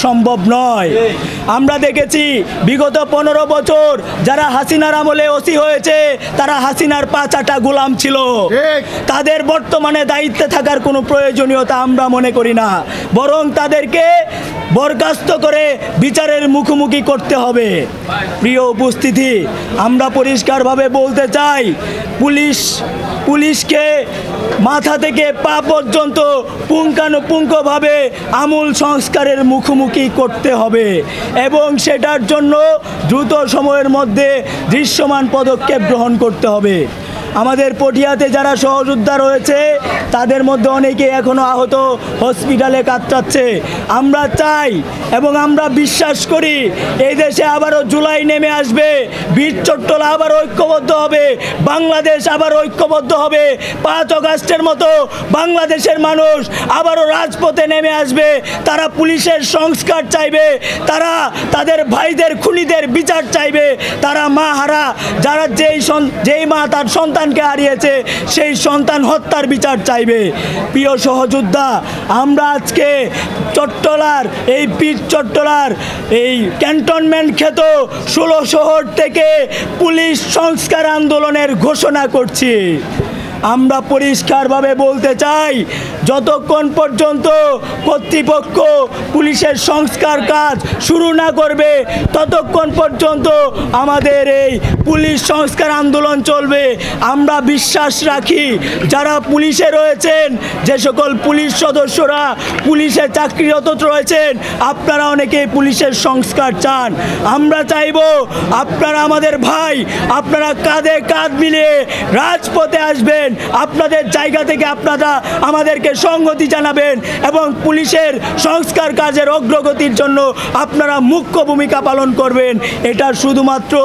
সম্ভব নয়। আমরা দেখেছি বিগত 15 বছর যারা হাসিনার আমলে ওসি হয়েছে তারা হাসিনার পা চাটা গোলাম ছিল। তাদের বর্তমানে দায়িত্বে থাকার কোনো প্রয়োজনীয়তা আমরা মনে করি না, বরং তাদেরকে বরখাস্ত করে বিচারের মুখোমুখি করতে হবে। প্রিয় উপস্থিতি, আমরা পরিষ্কারভাবে বলতে চাই, পুলিশকে মাথা থেকে পা পর্যন্ত পুঙ্খানুপুঙ্খভাবে আমূল সংস্কারের মুখোমুখি করতে হবে এবং সেটার জন্য দ্রুত সময়ের মধ্যে দৃশ্যমান পদক্ষেপ গ্রহণ করতে হবে। আমাদের পটিয়াতে যারা সহযোদ্ধা রয়েছে তাদের মধ্যে অনেকে এখনও আহত, হসপিটালে কাতরাচ্ছে। আমরা চাই এবং আমরা বিশ্বাস করি এই দেশে আবারও জুলাই নেমে আসবে, বীর চট্টলা আবার ঐক্যবদ্ধ হবে, বাংলাদেশ আবার ঐক্যবদ্ধ হবে। 5 আগস্টের মতো বাংলাদেশের মানুষ আবারও রাজপথে নেমে আসবে। তারা পুলিশের সংস্কার চাইবে, তারা তাদের ভাইদের খুনিদের বিচার চাইবে, তারা মা হারা যারা যেই মা তার সন্তানকে হারিয়েছে সেই সন্তান হত্যার বিচার চাইবে। প্রিয় সহযোদ্ধা, আমরা আজকে চট্টলার এই পীর চট্টলার এই ক্যান্টনমেন্ট খ্যাত 16 শহর থেকে পুলিশ সংস্কার আন্দোলনের ঘোষণা করছি। আমরা পরিষ্কারভাবে বলতে চাই, যতক্ষণ পর্যন্ত কর্তৃপক্ষ পুলিশের সংস্কার কাজ শুরু না করবে ততক্ষণ পর্যন্ত আমাদের এই পুলিশ সংস্কার আন্দোলন চলবে। আমরা বিশ্বাস রাখি যারা পুলিশে রয়েছেন, যে সকল পুলিশ সদস্যরা পুলিশে চাকরিরত রয়েছেন, আপনারা অনেকেই পুলিশের সংস্কার চান। আমরা চাইব আপনারা আমাদের ভাই, আপনারা কাঁধে কাঁধ মিলিয়ে রাজপথে আসবেন, আপনাদের জায়গা থেকে আপনারা আমাদেরকে সংহতি জানাবেন এবং পুলিশের সংস্কার কাজের অগ্রগতির জন্য আপনারা মুখ্য ভূমিকা পালন করবেন। এটা শুধুমাত্র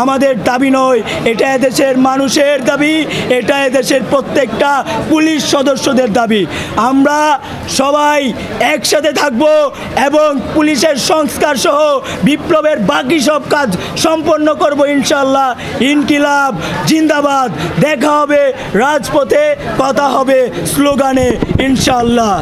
আমাদের দাবি নয়, এটা এদেশের মানুষের দাবি, এটা এদেশের প্রত্যেকটা পুলিশ সদস্যদের দাবি। আমরা সবাই একসাথে থাকব এবং পুলিশের সংস্কার সহ বিপ্লবের বাকি সব কাজ সম্পন্ন করব ইনশাআল্লাহ। ইনকিলাব জিন্দাবাদ। দেখা হবে রাজপথে, কথা হবে স্লোগানে ইনশাআল্লাহ।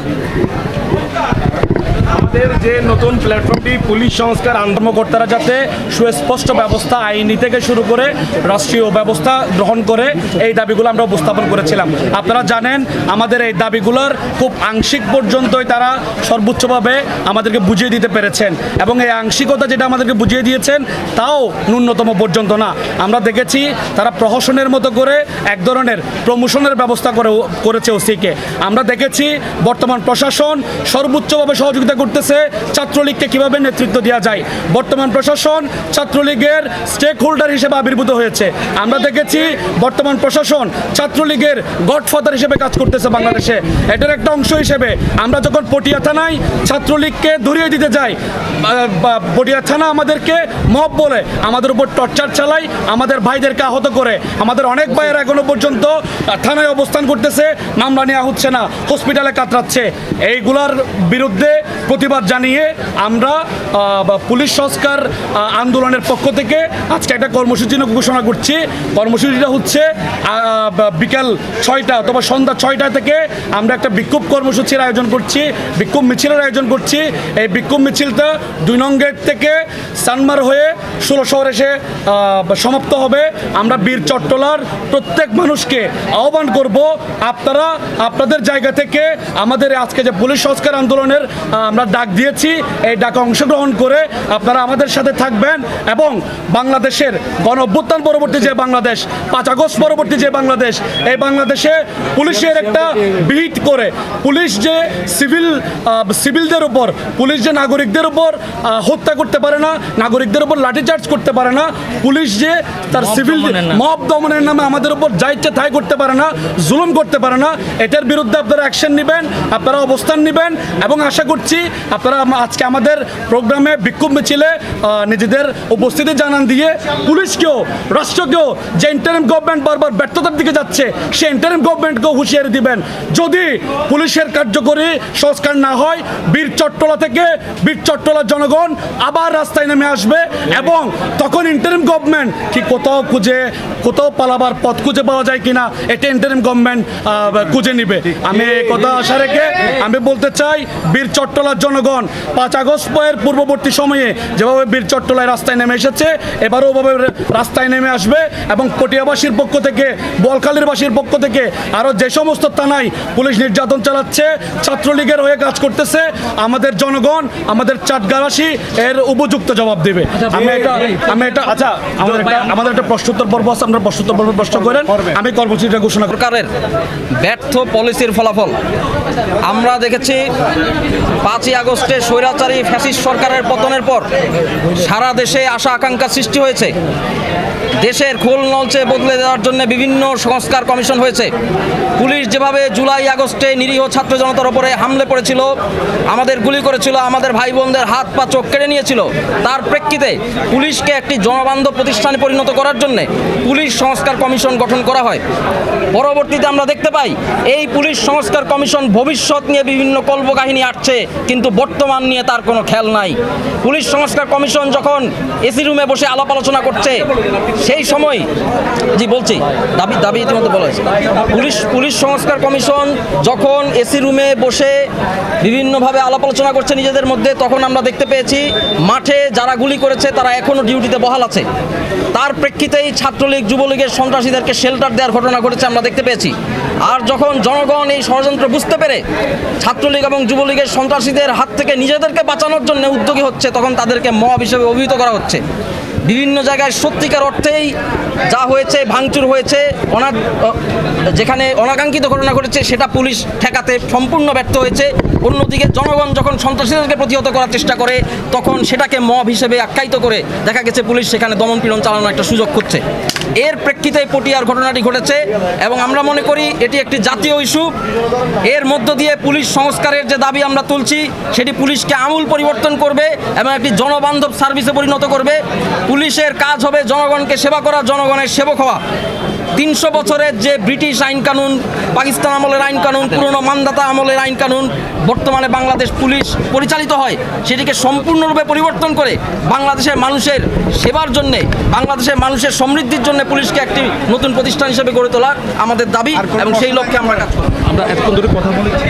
আমাদের যে নতুন প্ল্যাটফর্মটি পুলিশ সংস্কার কর্মকর্তারা যাতে সুস্পষ্ট ব্যবস্থা আইনি থেকে শুরু করে রাষ্ট্রীয় ব্যবস্থা গ্রহণ করে এই দাবিগুলো আমরা উপস্থাপন করেছিলাম। আপনারা জানেন আমাদের এই দাবিগুলোর খুব আংশিক পর্যন্তই তারা সর্বোচ্চভাবে আমাদেরকে বুঝিয়ে দিতে পেরেছেন এবং এই আংশিকতা যেটা আমাদেরকে বুঝিয়ে দিয়েছেন তাও ন্যূনতম পর্যন্ত না। আমরা দেখেছি তারা প্রহসনের মতো করে এক ধরনের প্রমোশনের ব্যবস্থা করেছে ওসিকে। আমরা দেখেছি বর্তমান প্রশাসন সর্বোচ্চভাবে সহযোগিতা করতেছে ছাত্রলীগকে কিভাবে নেতৃত্ব দেওয়া যায়। বর্তমান প্রশাসন ছাত্রলীগের স্টেক হোল্ডার হিসেবে আবির্ভূত হয়েছে। আমরা দেখেছি বর্তমান প্রশাসন ছাত্রলীগের গডফাদার হিসেবে কাজ করতেছে বাংলাদেশে। এটার একটা অংশ হিসেবে আমরা যখন পটিয়া থানায় ছাত্রলীগকে ধরিয়ে দিতে যাই, পটিয়া থানা আমাদেরকে মব বলে আমাদের উপর টর্চার চালায়, আমাদের ভাইদেরকে আহত করে। আমাদের অনেক ভাইয়ের এখনো পর্যন্ত থানায় অবস্থান করতেছে, মামলা নেওয়া হচ্ছে না, হসপিটালে কাতরাচ্ছে। এইগুলার বিরুদ্ধে প্রতিবাদ জানিয়ে আমরা পুলিশ সংস্কার আন্দোলনের পক্ষ থেকে আজকে একটা কর্মসূচি ঘোষণা করছি। কর্মসূচিটা হচ্ছে বিকাল 6টা অথবা সন্ধ্যা 6টা থেকে আমরা একটা বিক্ষোভ কর্মসূচির আয়োজন করছি, বিক্ষোভ মিছিলের আয়োজন করছি। এই বিক্ষোভ মিছিলটা 2 নং গেট থেকে সানমার হয়ে 16 শহরে এসে সমাপ্ত হবে। আমরা বীর চট্টলার প্রত্যেক মানুষকে আহ্বান করব, আপনারা আপনাদের জায়গা থেকে আমাদের আজকে যে পুলিশ সংস্কার আন্দোলনের আমরা ডাক দিয়েছি, এই ডাকে অংশগ্রহণ করে আপনারা আমাদের সাথে থাকবেন এবং বাংলাদেশের গণ অভ্যুত্থান পরবর্তী যে বাংলাদেশ, 5 আগস্ট পরবর্তী যে বাংলাদেশ, এই বাংলাদেশে পুলিশের একটা বিহিত করে পুলিশ যে সিভিলদের উপর, পুলিশ যে নাগরিকদের উপর হত্যা করতে পারে না, নাগরিকদের উপর লাঠিচার্জ করতে পারে না, পুলিশ যে তার সিভিল মব দমনের নামে আমাদের উপর যা ইচ্ছা তাই করতে পারে না, জুলুম করতে পারে না, এটার বিরুদ্ধে আপনারা অ্যাকশন নেবেন, আপনারা অবস্থান নেবেন এবং আশা করছি আপনারা আজকে আমাদের প্রোগ্রামে বিক্ষোভ মিছিলে নিজেদের উপস্থিতি জানান দিয়ে পুলিশকেও রাষ্ট্রকেও যে ইন্টারিম গভর্নমেন্ট বারবার ব্যর্থতার দিকে যাচ্ছে সেই ইন্টারিম গভর্নমেন্টকেও হুঁশিয়ারি দিবেন। যদি পুলিশের কার্যকরী সংস্কার না হয়, বীর চট্টলা থেকে বীর চট্টলার জনগণ আবার রাস্তায় নেমে আসবে এবং তখন ইন্টারিম গভর্নমেন্ট কি কোথাও পালাবার পথ খুঁজে পাওয়া যায় কিনা এটা ইন্টারিম গভর্নমেন্ট খুঁজে নিবে। আমি এই কথা আশা রেখে আমি বলতে চাই, বীর চট্টলার জন্য জনগণ 5 আগস্টের পূর্ববর্তী সময়ে যেভাবে বীর চট্টলায় রাস্তায় নেমে এসেছে, এবারও ওভাবে রাস্তায় নেমে আসবে এবং পটিয়াবাসীর পক্ষ থেকে, বোয়ালখালীরবাসীর পক্ষ থেকে আরও যে সমস্ত থানায় পুলিশ নির্যাতন চালাচ্ছে, ছাত্রলীগের হয়ে কাজ করতেছে, আমাদের জনগণ, আমাদের চাটগাঁওবাসী এর উপযুক্ত জবাব দেবে। আমাদের একটা প্রশ্নোত্তর পর্ব আছে, আমরা প্রশ্নোত্তর পর্ব প্রশ্ন করেন, আমি কর্মসূচিটা ঘোষণা করি। সরকারের ব্যর্থ পলিসির ফলাফল আমরা দেখেছি। 5ই আগস্টে স্বৈরাচারী ফ্যাসিস্ট সরকারের পতনের পর সারা দেশে আশা আকাঙ্ক্ষা সৃষ্টি হয়েছে। দেশের খোল নলচে বদলে দেওয়ার জন্য বিভিন্ন সংস্কার কমিশন হয়েছে। পুলিশ যেভাবে জুলাই আগস্টে নিরীহ ছাত্র জনতার উপরে হামলে পড়েছিল, আমাদের গুলি করেছিল, আমাদের ভাই বোনদের হাত পা চোখ কেড়ে নিয়েছিল, তার প্রেক্ষিতে পুলিশকে একটি জনবান্ধব প্রতিষ্ঠানে পরিণত করার জন্য পুলিশ সংস্কার কমিশন গঠন করা হয়। পরবর্তীতে আমরা দেখতে পাই এই পুলিশ সংস্কার কমিশন ভবিষ্যৎ নিয়ে বিভিন্ন কল্পকাহিনী আঁটছে, কিন্তু বর্তমান নিয়ে তার কোনো খেয়াল নাই। পুলিশ সংস্কার কমিশন যখন এসি রুমে বসে আলাপ আলোচনা করছে, সেই সময় বলছি দাবি ইতিমধ্যে বলা হয়েছে। পুলিশ সংস্কার কমিশন যখন এসি রুমে বসে বিভিন্নভাবে আলাপ আলোচনা করছে নিজেদের মধ্যে, তখন আমরা দেখতে পেয়েছি মাঠে যারা গুলি করেছে তারা এখনও ডিউটিতে বহাল আছে। তার প্রেক্ষিতেই ছাত্রলীগ যুবলীগের সন্ত্রাসীদেরকে শেল্টার দেওয়ার ঘটনা ঘটেছে আমরা দেখতে পেয়েছি। আর যখন জনগণ এই ষড়যন্ত্র বুঝতে পেরে ছাত্রলীগ এবং যুবলীগের সন্ত্রাসীদের হাত থেকে নিজেদেরকে বাঁচানোর জন্য উদ্যোগী হচ্ছে, তখন তাদেরকে মব হিসেবে অভিহিত করা হচ্ছে। বিভিন্ন জায়গায় সত্যিকার অর্থেই যা হয়েছে, ভাঙচুর হয়েছে, যেখানে অনাকাঙ্ক্ষিত ঘটনা ঘটেছে সেটা পুলিশ ঠেকাতে সম্পূর্ণ ব্যর্থ হয়েছে। অন্যদিকে জনগণ যখন সন্ত্রাসীদেরকে প্রতিহত করার চেষ্টা করে, তখন সেটাকে মব হিসেবে আখ্যায়িত করে দেখা গেছে পুলিশ সেখানে দমনপীড়ন চালানোর একটা সুযোগ খুঁজছে। এর প্রেক্ষিতে পটিয়ার ঘটনাটি ঘটেছে এবং আমরা মনে করি এটি একটি জাতীয় ইস্যু। এর মধ্য দিয়ে পুলিশ সংস্কারের যে দাবি আমরা তুলছি, সেটি পুলিশকে আমূল পরিবর্তন করবে এবং একটি জনবান্ধব সার্ভিসে পরিণত করবে। পুলিশের কাজ হবে জনগণকে সেবা করা, জনগণের সেবক হওয়া। 300 বছরের যে ব্রিটিশ আইন কানুন, পাকিস্তান আমলের আইন কানুন, পুরনো মানদাতা আমলের আইন কানুন বর্তমানে বাংলাদেশ পুলিশ পরিচালিত হয়, সেটিকে সম্পূর্ণরূপে পরিবর্তন করে বাংলাদেশের মানুষের সেবার জন্যে, বাংলাদেশের মানুষের সমৃদ্ধির জন্য পুলিশকে একটি নতুন প্রতিষ্ঠান হিসেবে গড়ে তোলা আমাদের দাবি এবং সেই লক্ষ্যে আমরা কাজ করব। আমরা এতক্ষণ ধরে কথা বলেছি।